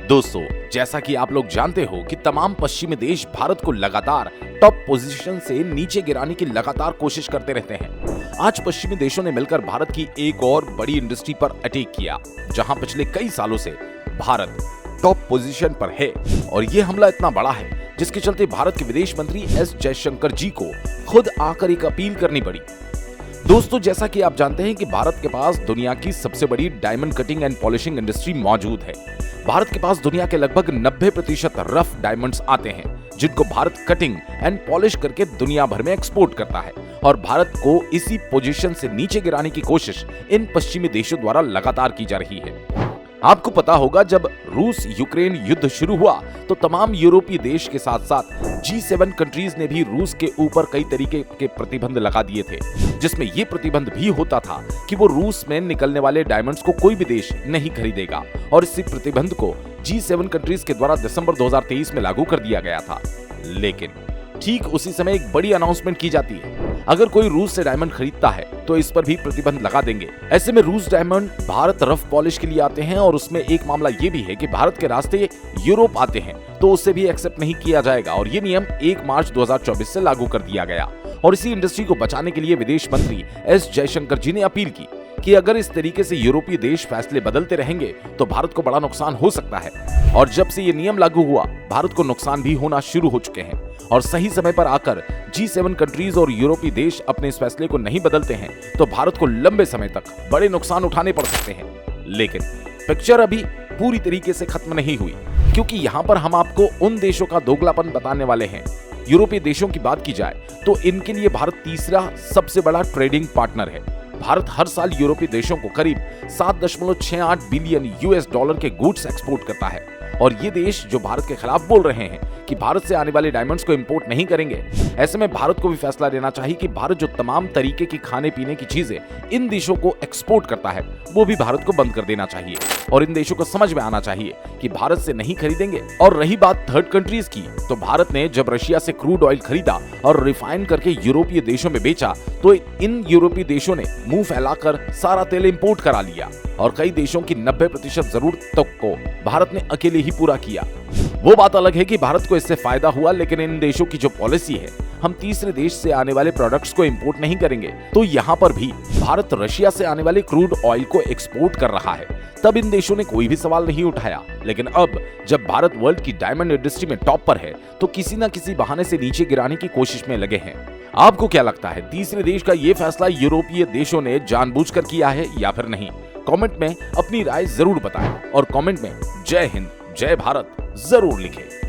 दोस्तों, जैसा कि आप लोग जानते हो कि तमाम पश्चिमी देश भारत को लगातार टॉप पोजीशन से नीचे गिराने की लगातार कोशिश करते रहते हैं। आज पश्चिमी देशों ने मिलकर भारत की एक और बड़ी इंडस्ट्री पर अटैक किया, जहां पिछले कई सालों से भारत टॉप पोजीशन पर है। और ये हमला इतना बड़ा है जिसके चलते भारत के विदेश मंत्री एस जयशंकर जी को खुद आकर एक अपील करनी पड़ी। दोस्तों, जैसा कि आप जानते हैं कि भारत के पास दुनिया की सबसे बड़ी diamond cutting and polishing industry मौजूद है। भारत के पास दुनिया के लगभग 90% रफ डायमंड्स आते हैं, जिनको भारत कटिंग एंड पॉलिश करके दुनिया भर में एक्सपोर्ट करता है। और भारत को इसी पोजीशन से नीचे गिराने की कोशिश इन पश्चिमी देशों द्वारा लगातार की जा रही है। आपको पता होगा, जब रूस यूक्रेन युद्ध शुरू हुआ तो तमाम यूरोपीय देश के साथ साथ G7 कंट्रीज ने भी रूस के ऊपर कई तरीके के प्रतिबंध लगा दिए थे, जिसमें यह प्रतिबंध भी होता था कि वो रूस में निकलने वाले डायमंड्स को कोई भी देश नहीं खरीदेगा। और इसी प्रतिबंध को G7 कंट्रीज के द्वारा दिसंबर 2023 में लागू कर दिया गया था। लेकिन ठीक उसी समय एक बड़ी अनाउंसमेंट की जाती है, अगर कोई रूस से डायमंड खरीदता है तो इस पर भी प्रतिबंध लगा देंगे। ऐसे में रूस डायमंड भारत रफ पॉलिश के लिए आते हैं, और उसमें एक मामला ये भी है कि भारत के रास्ते यूरोप आते हैं तो उससे भी एक्सेप्ट नहीं किया जाएगा। और ये नियम 1 मार्च 2024 से लागू कर दिया गया। और इसी इंडस्ट्री को बचाने के लिए विदेश मंत्री एस जयशंकर जी ने अपील की कि अगर इस तरीके से यूरोपीय देश फैसले बदलते रहेंगे तो भारत को बड़ा नुकसान हो सकता है। और जब से ये नियम लागू हुआ, भारत को नुकसान भी होना शुरू हो चुके हैं। और सही समय पर आकर G7 कंट्रीज और यूरोपीय देश अपने इस फैसले को नहीं बदलते हैं तो भारत को लंबे समय तक बड़े नुकसान उठाने पड़ सकते हैं। लेकिन पिक्चर अभी पूरी तरीके से खत्म नहीं हुई, क्योंकि यहाँ पर हम आपको उन देशों का दोगलापन बताने वाले हैं। यूरोपीय देशों की बात की जाए तो इनके लिए भारत तीसरा सबसे बड़ा ट्रेडिंग पार्टनर है। भारत हर साल यूरोपीय देशों को करीब 7.68 बिलियन US$ के गुड्स एक्सपोर्ट करता है। और ये देश जो भारत के खिलाफ बोल रहे हैं कि भारत से आने वाले डायमंड्स को इंपोर्ट नहीं करेंगे, ऐसे में भारत को भी फैसला लेना चाहिए कि भारत जो तमाम तरीके की खाने पीने की चीजें इन देशों को एक्सपोर्ट करता है, वो भी भारत को बंद कर देना चाहिए। और इन देशों को समझ में आना चाहिए कि भारत से नहीं खरीदेंगे। और रही बात थर्ड कंट्रीज की, तो भारत ने जब रशिया से क्रूड ऑयल खरीदा और रिफाइन करके यूरोपीय देशों में बेचा, तो इन यूरोपीय देशों ने मुंह फैलाकर सारा तेल इंपोर्ट करा लिया। और कई देशों की 90% जरूरतों को भारत ने अकेले ही पूरा किया। वो बात अलग है कि भारत को इससे फायदा हुआ, लेकिन इन देशों की जो पॉलिसी है, हम तीसरे देश से आने वाले प्रोडक्ट्स को इंपोर्ट नहीं करेंगे, तो यहाँ पर भी भारत रशिया से आने वाले क्रूड ऑयल को एक्सपोर्ट कर रहा है। तब इन देशों ने कोई भी सवाल नहीं उठाया। लेकिन अब जब भारत वर्ल्ड की डायमंड इंडस्ट्री में टॉप पर है, तो किसी न किसी बहाने से नीचे गिराने की कोशिश में लगे हैं। आपको क्या लगता है, तीसरे देश का ये फैसला यूरोपीय देशों ने जानबूझकर किया है या फिर नहीं? कमेंट में अपनी राय जरूर बताएं और कमेंट में जय हिंद जय भारत जरूर लिखें।